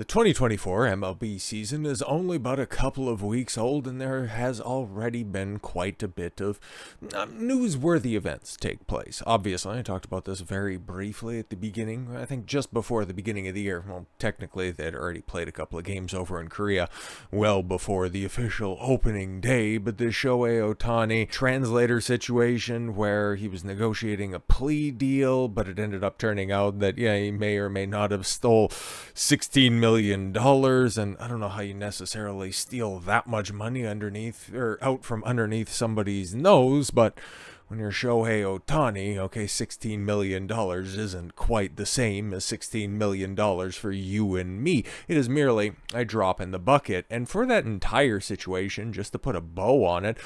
The 2024 MLB season is only but a couple of weeks old, and there has already been quite a bit of newsworthy events take place. Obviously, I talked about this very briefly at the beginning, I think just before the beginning of the year. Well, technically, they had already played a couple of games over in Korea well before the official opening day, but the Shohei Ohtani translator situation where he was negotiating a plea deal, but it ended up turning out that, he may or may not have stole $16 million, and I don't know how you necessarily steal that much money underneath or out from underneath somebody's nose, but when you're Shohei Ohtani, okay, $16 million isn't quite the same as $16 million for you and me. It is merely a drop in the bucket, and for that entire situation, just to put a bow on it,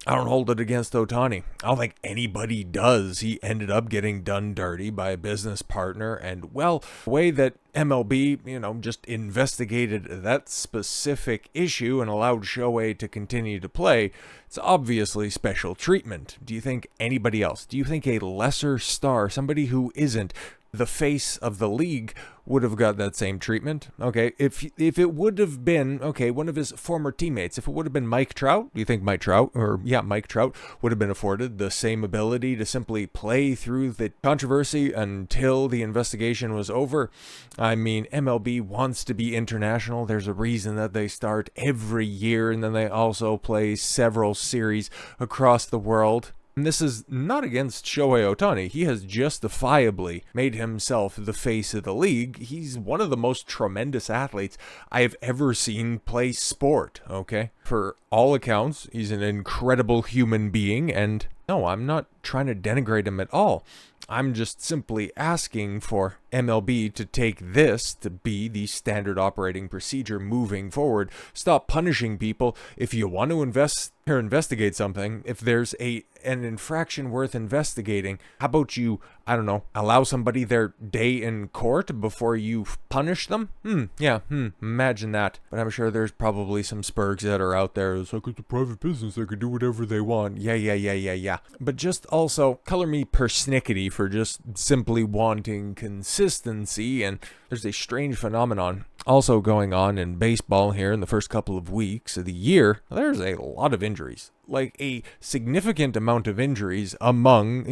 I don't hold it against Ohtani. I don't think anybody does. He ended up getting done dirty by a business partner, and well, the way that MLB, just investigated that specific issue and allowed Shohei to continue to play, it's obviously special treatment. Do you think anybody else, do you think a lesser star, somebody who isn't the face of the league, would have got that same treatment? Okay, if it would have been, one of his former teammates, if it would have been Mike Trout, do you think Mike Trout would have been afforded the same ability to simply play through the controversy until the investigation was over? I mean, MLB wants to be international. There's a reason that they start every year, and then they also play several series across the world. And this is not against Shohei Ohtani. He has justifiably made himself the face of the league. He's one of the most tremendous athletes I have ever seen play sport, okay? For all accounts, he's an incredible human being, and no, I'm not trying to denigrate him at all. I'm just simply asking for MLB to take this to be the standard operating procedure moving forward. Stop punishing people. If you want to investigate something, if there's an infraction worth investigating, how about you, allow somebody their day in court before you punish them? Imagine that. But I'm sure there's probably some spurgs that are out there. It's like, it's a private business, they could do whatever they want. Yeah. But just also, color me persnickety for just simply wanting consistency, and there's a strange phenomenon also going on in baseball here in the first couple of weeks of the year. There's a lot of injuries, like a significant amount of injuries among,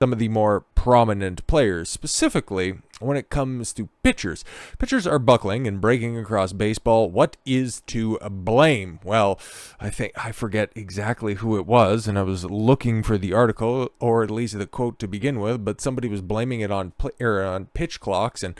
some of the more prominent players, specifically when it comes to pitchers. Pitchers are buckling and breaking across baseball. What is to blame? Well, I forget exactly who it was, and I was looking for the article, or at least the quote to begin with, but somebody was blaming it on pitch clocks and,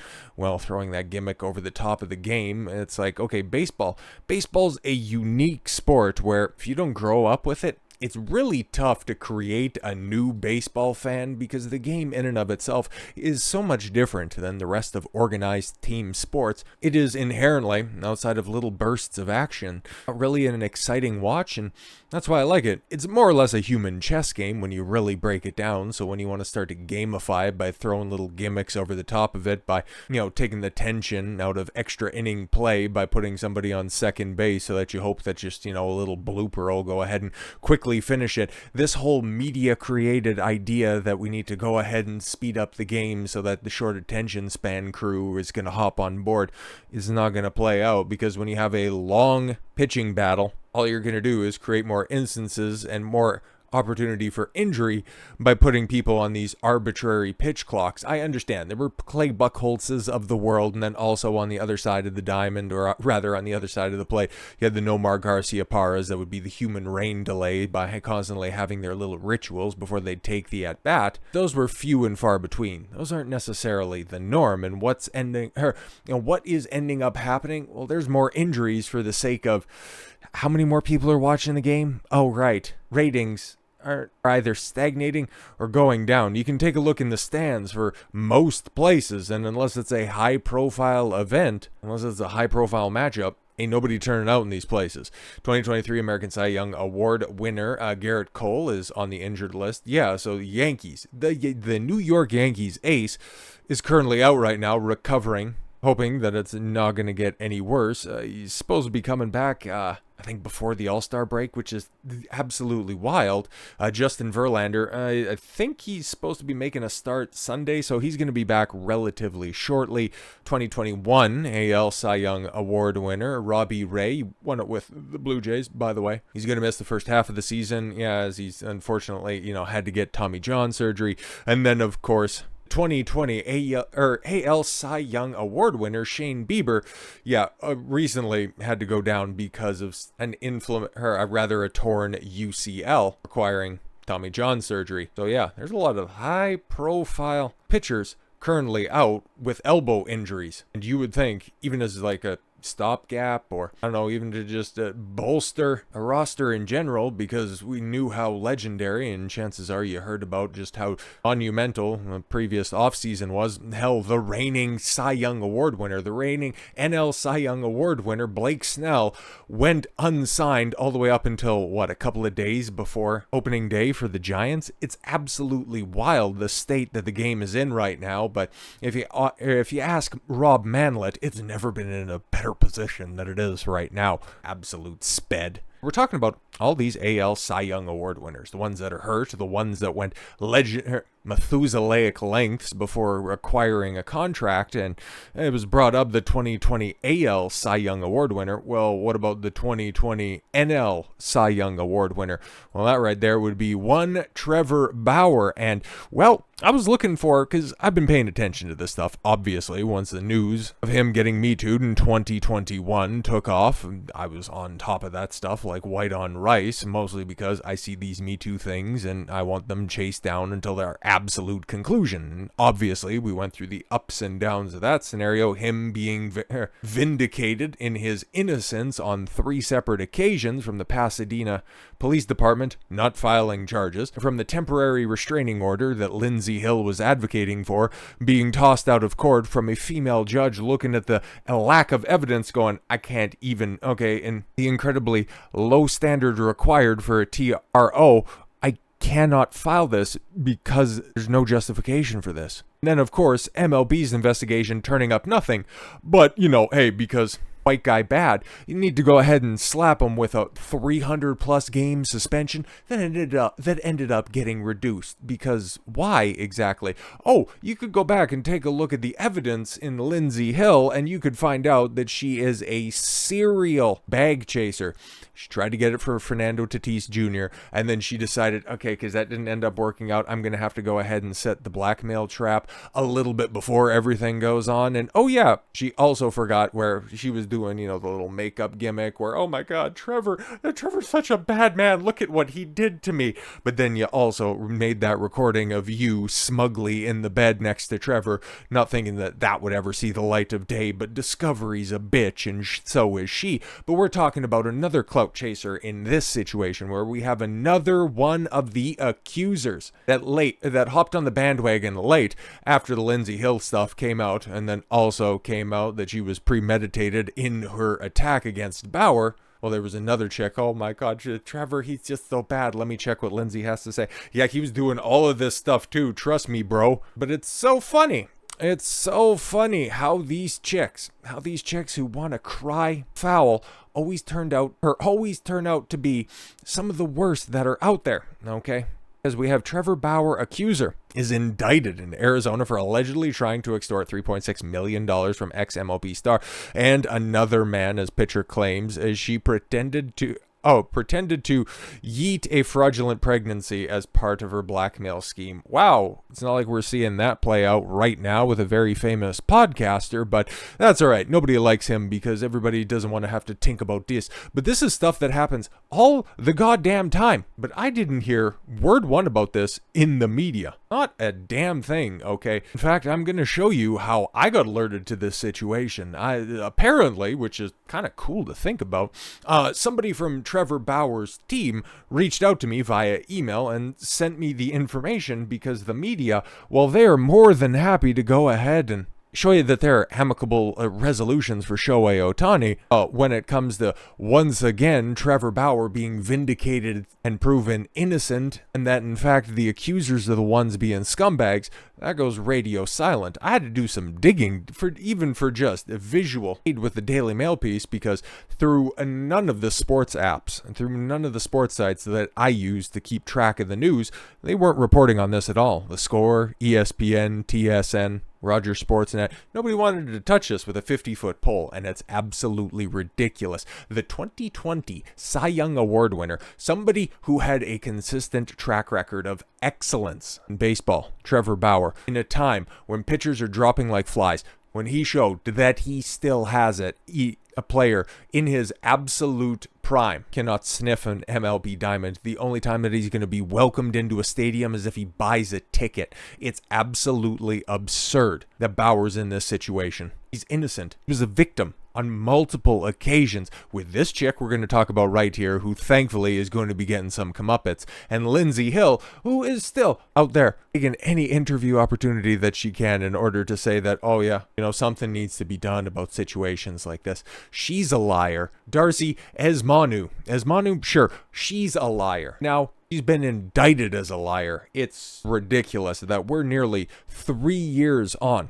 throwing that gimmick over the top of the game. It's like, okay, baseball's a unique sport where if you don't grow up with it, it's really tough to create a new baseball fan, because the game in and of itself is so much different than the rest of organized team sports. It is inherently, outside of little bursts of action, really an exciting watch, and that's why I like it. It's more or less a human chess game when you really break it down. So when you want to start to gamify it by throwing little gimmicks over the top of it, by, taking the tension out of extra inning play by putting somebody on second base so that you hope that just, a little blooper will go ahead and quickly finish it. This whole media created idea that we need to go ahead and speed up the game so that the short attention span crew is going to hop on board is not going to play out, because when you have a long pitching battle, all you're going to do is create more instances and more opportunity for injury by putting people on these arbitrary pitch clocks. I understand there were Clay Buchholzes of the world, and then also on the other side of the diamond, or rather on the other side of the plate, you had the Nomar Garcia Parras that would be the human rain delay by constantly having their little rituals before they'd take the at bat. Those were few and far between. Those aren't necessarily the norm. And what is ending up happening? Well, there's more injuries for the sake of how many more people are watching the game? Oh, right. Ratings are either stagnating or going down. You can take a look in the stands for most places, and unless it's a high-profile event, unless it's a high-profile matchup, ain't nobody turning out in these places. 2023 American Cy Young Award winner Garrett Cole is on the injured list. Yeah, so Yankees. The New York Yankees ace is currently out right now recovering hoping that it's not going to get any worse. He's supposed to be coming back, I think, before the All-Star break, which is absolutely wild. Justin Verlander, I think he's supposed to be making a start Sunday, so he's going to be back relatively shortly. 2021 AL Cy Young Award winner Robbie Ray won it with the Blue Jays, by the way. He's going to miss the first half of the season, as he's unfortunately, had to get Tommy John surgery. And then, of course, 2020 AL Cy Young Award winner Shane Bieber, recently had to go down because of a torn UCL requiring Tommy John surgery. So there's a lot of high-profile pitchers currently out with elbow injuries, and you would think, even as like a stopgap, or I don't know, even to just bolster a roster in general, because we knew how legendary, and chances are you heard about just how monumental the previous offseason was. Hell, the reigning Cy Young Award winner, the reigning NL Cy Young Award winner, Blake Snell, went unsigned all the way up until, a couple of days before opening day for the Giants. It's absolutely wild, the state that the game is in right now, but if you ask Rob Manlett, it's never been in a better position than it is right now. Absolute sped. We're talking about all these AL Cy Young Award winners, the ones that are hurt, the ones that went Methuselaic lengths before acquiring a contract, and it was brought up the 2020 AL Cy Young Award winner. Well, what about the 2020 NL Cy Young Award winner? Well, that right there would be one Trevor Bauer, and I was looking for, because I've been paying attention to this stuff, obviously, once the news of him getting Me Too'd in 2021 took off. I was on top of that stuff like white on rice, mostly because I see these Me Too things and I want them chased down until their absolute conclusion. And obviously, we went through the ups and downs of that scenario, him being vindicated in his innocence on 3 separate occasions, from the Pasadena Police Department not filing charges, from the temporary restraining order that Lindsey Hill was advocating for being tossed out of court, from a female judge looking at the lack of evidence going, I can't even, and the incredibly low standard required for a TRO, I cannot file this because there's no justification for this. And then, of course, MLB's investigation turning up nothing, but, hey, because white guy bad, you need to go ahead and slap him with a 300+ game suspension that ended up getting reduced. Because why exactly? Oh, you could go back and take a look at the evidence in Lindsey Hill, and you could find out that she is a serial bag chaser. She tried to get it for Fernando Tatis Jr., and then she decided, because that didn't end up working out, I'm going to have to go ahead and set the blackmail trap a little bit before everything goes on. And she also forgot where she was doing, the little makeup gimmick where, oh my God, Trevor's such a bad man. Look at what he did to me. But then you also made that recording of you smugly in the bed next to Trevor, not thinking that would ever see the light of day. But Discovery's a bitch, and so is she. But we're talking about another clout chaser in this situation, where we have another one of the accusers that hopped on the bandwagon late after the Lindsey Hill stuff came out, and then also came out that she was premeditated in her attack against Bauer. Well, there was another chick. Oh my God, Trevor, he's just so bad. Let me check what Lindsey has to say. Yeah, he was doing all of this stuff too. Trust me, bro. But it's so funny. It's so funny how these chicks who want to cry foul always turn out to be some of the worst that are out there. Okay? As we have Trevor Bauer Accuser is indicted in Arizona for allegedly trying to extort $3.6 million from ex-MLB star, and another man, as pitcher claims, as she pretended to yeet a fraudulent pregnancy as part of her blackmail scheme. Wow, it's not like we're seeing that play out right now with a very famous podcaster, but that's all right. Nobody likes him because everybody doesn't want to have to think about this. But this is stuff that happens all the goddamn time. But I didn't hear word one about this in the media. Not a damn thing, okay? In fact, I'm going to show you how I got alerted to this situation. Apparently, which is kind of cool to think about, somebody from Trevor Bauer's team reached out to me via email and sent me the information because the media, well, they are more than happy to go ahead and show you that there are amicable resolutions for Shohei Ohtani when it comes to, once again, Trevor Bauer being vindicated and proven innocent, and that, in fact, the accusers are the ones being scumbags. that goes radio silent. I had to do some digging for just a visual aid with the Daily Mail piece, because through none of the sports apps and through none of the sports sites that I use to keep track of the news, they weren't reporting on this at all. The Score, ESPN, TSN, Roger Sportsnet, nobody wanted to touch this with a 50-foot pole, and it's absolutely ridiculous. The 2020 Cy Young Award winner, somebody who had a consistent track record of excellence in baseball, Trevor Bauer, in a time when pitchers are dropping like flies, when he showed that he still has it, a player in his absolute prime cannot sniff an MLB diamond. The only time that he's going to be welcomed into a stadium is if he buys a ticket. It's absolutely absurd that Bauer's in this situation. He's innocent. He was a victim on multiple occasions with this chick we're going to talk about right here, who thankfully is going to be getting some comeuppance, and Lindsey Hill, who is still out there taking any interview opportunity that she can in order to say that, oh yeah, something needs to be done about situations like this. She's a liar. Darcy Esemonu, sure, she's a liar. Now, she's been indicted as a liar. It's ridiculous that we're nearly 3 years on.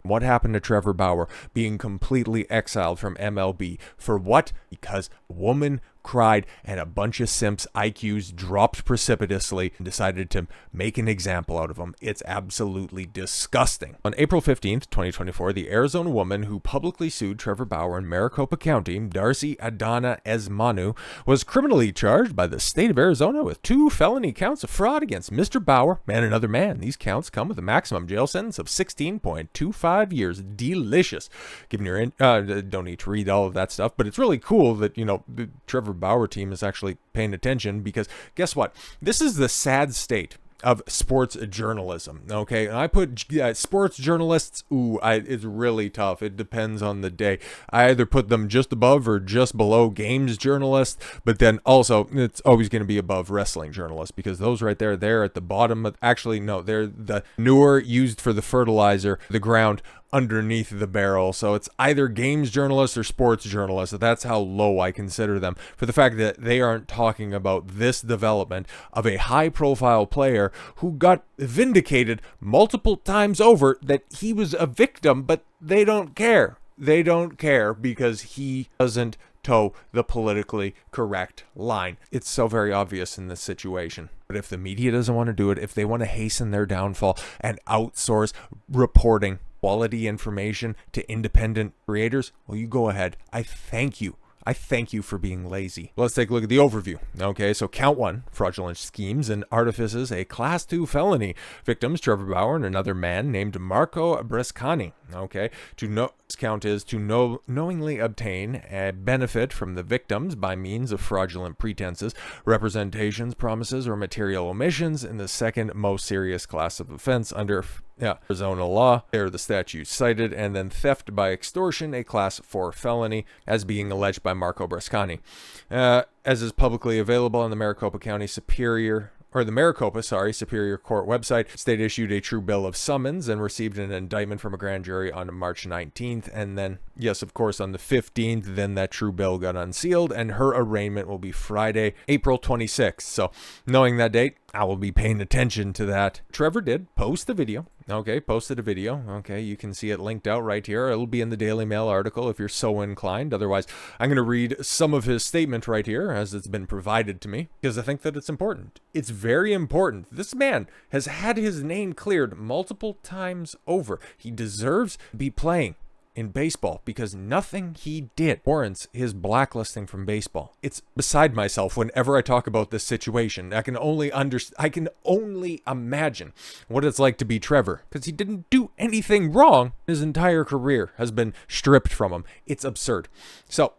What happened to Trevor Bauer being completely exiled from MLB? For what? Because a woman cried and a bunch of simps' IQs dropped precipitously and decided to make an example out of him. It's absolutely disgusting. On April 15th, 2024, the Arizona woman who publicly sued Trevor Bauer in Maricopa County, Darcy Adanna Esemonu, was criminally charged by the state of Arizona with 2 felony counts of fraud against Mr. Bauer and another man. These counts come with a maximum jail sentence of 16.25 years. Delicious. Given your don't need to read all of that stuff, but it's really cool that the Trevor Bauer team is actually paying attention, because guess what? This is the sad state of sports journalism. Okay, and I put sports journalists, it's really tough. It depends on the day. I either put them just above or just below games journalists, but then also it's always going to be above wrestling journalists, because those right there, they're at the bottom of, actually no, they're the manure used for the fertilizer, the ground underneath the barrel. So it's either games journalists or sports journalists. That's how low I consider them, for the fact that they aren't talking about this development of a high profile player who got vindicated multiple times over that he was a victim, but they don't care. They don't care because he doesn't toe the politically correct line. It's so very obvious in this situation. But if the media doesn't want to do it, if they want to hasten their downfall and outsource reporting quality information to independent creators, well, you go ahead. I thank you. I thank you for being lazy. Let's take a look at the overview. Okay, so count 1, fraudulent schemes and artifices, a class 2 felony. Victims, Trevor Bauer and another man named Marco Brescani. Okay, this count is to knowingly obtain a benefit from the victims by means of fraudulent pretenses, representations, promises, or material omissions in the second most serious class of offense under Arizona law. There are the statutes cited, and then theft by extortion, a class 4 felony, as being alleged by Marco Brescani. As is publicly available on the Maricopa Superior Court website, state issued a true bill of summons and received an indictment from a grand jury on March 19th. And then, yes, of course, on the 15th, then that true bill got unsealed, and her arraignment will be Friday, April 26th. So knowing that date, I will be paying attention to that. Trevor did post the video. Posted a video. Okay, you can see it linked out right here. It'll be in the Daily Mail article if you're so inclined. Otherwise, I'm going to read some of his statement right here as it's been provided to me, because I think that it's important. It's very important. This man has had his name cleared multiple times over. He deserves to be playing in baseball, because nothing he did warrants his blacklisting from baseball. It's beside myself whenever I talk about this situation. I can only imagine what it's like to be Trevor, because he didn't do anything wrong. His entire career has been stripped from him. It's absurd. So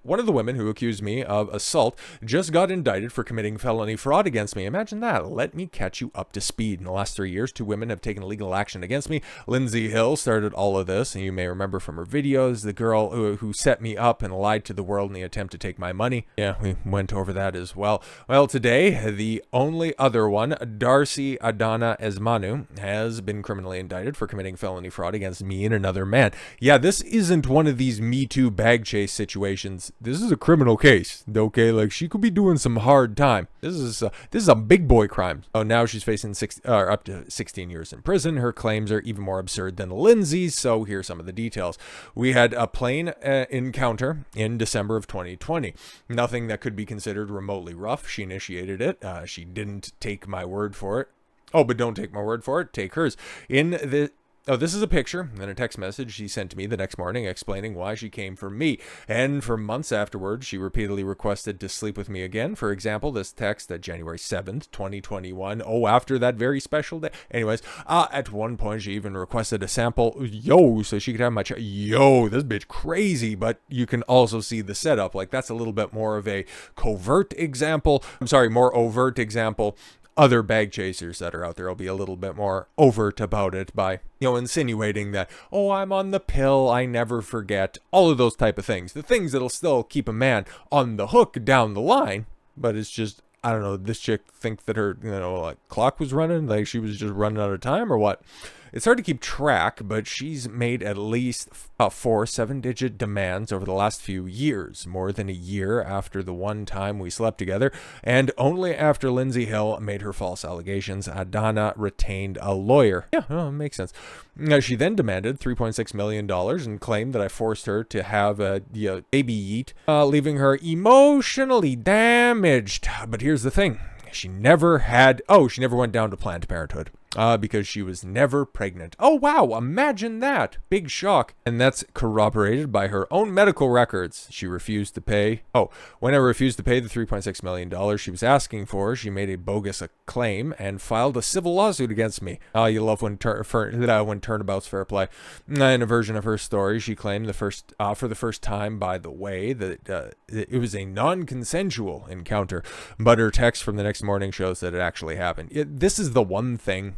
one of the women who accused me of assault just got indicted for committing felony fraud against me. Imagine that. Let me catch you up to speed. In the last 3 years, 2 women have taken legal action against me. Lindsey Hill started all of this, and you may remember from her videos, the girl who set me up and lied to the world in the attempt to take my money. Yeah, we went over that as well. Well, today, the only other one, Darcy Adanna Esemonu, has been criminally indicted for committing felony fraud against me and another man. Yeah, this isn't one of these Me Too bag chase situations situations, this is a criminal case, okay? Like, she could be doing some hard time. This is a big boy crime. Oh, now she's facing up to 16 years in prison. Her claims are even more absurd than Lindsey's, so here's some of the details. We had a plane encounter in December of 2020. Nothing that could be considered remotely rough. She initiated it. She didn't take my word for it. Oh, but don't take my word for it. Take hers. This is a picture and a text message she sent to me the next morning explaining why she came for me. And for months afterwards, she repeatedly requested to sleep with me again. For example, this text at January 7th, 2021. Oh, after that very special day. Anyways, at one point, she even requested a sample. Yo, so she could have my Yo, this bitch crazy. But you can also see the setup. Like, that's a little bit more of a covert example. More overt example. Other bag chasers that are out there will be a little bit more overt about it by, insinuating that, oh, I'm on the pill, I never forget, all of those type of things. The things that'll still keep a man on the hook down the line, but it's just, I don't know, this chick think that her, clock was running, like she was just running out of time or what? It's hard to keep track, but she's made at least 4 7-digit demands over the last few years, more than a year after the one time we slept together, and only after Lindsey Hill made her false allegations, Adanna retained a lawyer. Yeah, makes sense. She then demanded $3.6 million and claimed that I forced her to have a baby eat, leaving her emotionally damaged. But here's the thing. She never went down to Planned Parenthood. Because she was never pregnant. Oh, wow, imagine that. Big shock. And that's corroborated by her own medical records. She refused to pay. When I refused to pay the $3.6 million she was asking for, she made a bogus claim and filed a civil lawsuit against me. You love when turnabout's fair play. In a version of her story, she claimed for the first time, by the way, that it was a non-consensual encounter. But her text from the next morning shows that it actually happened. This is the one thing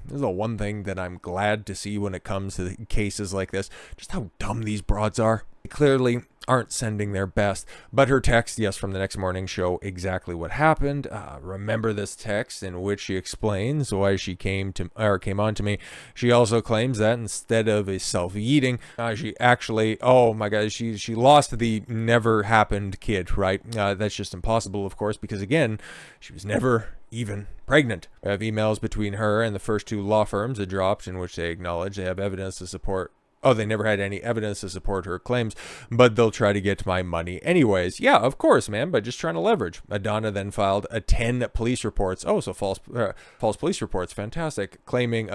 that I'm glad to see when it comes to cases like this, just how dumb these broads are. They clearly aren't sending their best. But her text, yes, from the next morning show exactly what happened. Remember this text in which she explains why she came on to me. She also claims that instead of a self-eating, she actually, oh my God, she lost the never happened kid, right? That's just impossible, of course, because again, she was never even pregnant. I have emails between her and the first 2 law firms that dropped in which they acknowledge they have evidence to support. They never had any evidence to support her claims, but they'll try to get my money anyways. Yeah, of course, man, but just trying to leverage. Adanna then filed 10 police reports. So false police reports, fantastic, claiming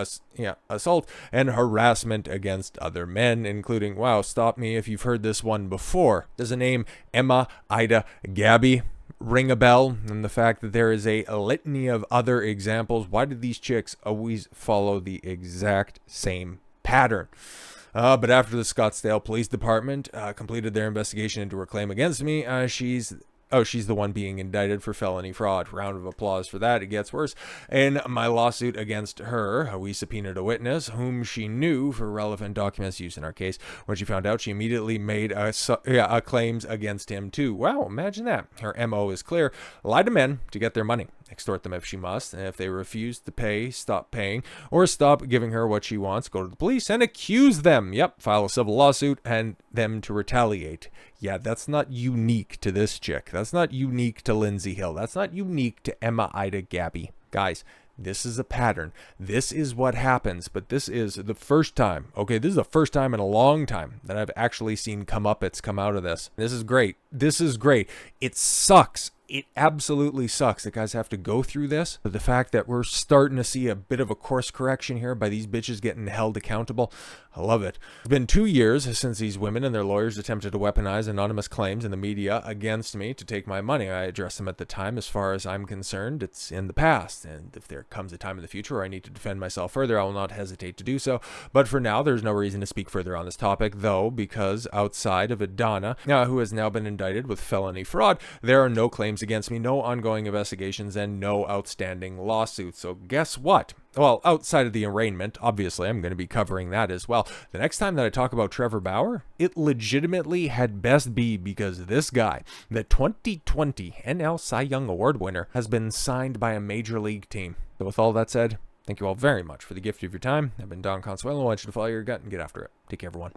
assault and harassment against other men, including, wow, stop me if you've heard this one before. Does the name Emma, Ida, Gabby ring a bell? And the fact that there is a litany of other examples. Why did these chicks always follow the exact same pattern? But after the Scottsdale Police Department completed their investigation into her claim against me, she's the one being indicted for felony fraud. Round of applause for that. It gets worse. In my lawsuit against her, we subpoenaed a witness whom she knew for relevant documents used in our case. When she found out, she immediately made claims against him too. Wow, imagine that. Her MO is clear. Lie to men to get their money. Extort them if she must, and if they refuse to pay, stop paying, or stop giving her what she wants, go to the police and accuse them. Yep, file a civil lawsuit and them to retaliate. Yeah, that's not unique to this chick. That's not unique to Lindsey Hill. That's not unique to Emma, Ida, Gabby. Guys, this is a pattern. This is what happens, but this is the first time. Okay, this is the first time in a long time that I've actually seen comeuppets come out of this. This is great. This is great. It sucks. It absolutely sucks that guys have to go through this, but the fact that we're starting to see a bit of a course correction here by these bitches getting held accountable, I love it. It's been 2 years since these women and their lawyers attempted to weaponize anonymous claims in the media against me to take my money. I addressed them at the time. As far as I'm concerned, it's in the past, and if there comes a time in the future where I need to defend myself further, I will not hesitate to do so. But for now, there's no reason to speak further on this topic, though, because outside of Adanna, who has now been indicted with felony fraud, there are no claims against me, no ongoing investigations, and no outstanding lawsuits. So guess what? Well, outside of the arraignment, obviously, I'm going to be covering that as well. The next time that I talk about Trevor Bauer, it legitimately had best be because this guy, the 2020 NL Cy Young Award winner, has been signed by a major league team. So with all that said, thank you all very much for the gift of your time. I've been Don Consuelo. I want you to follow your gut and get after it. Take care, everyone.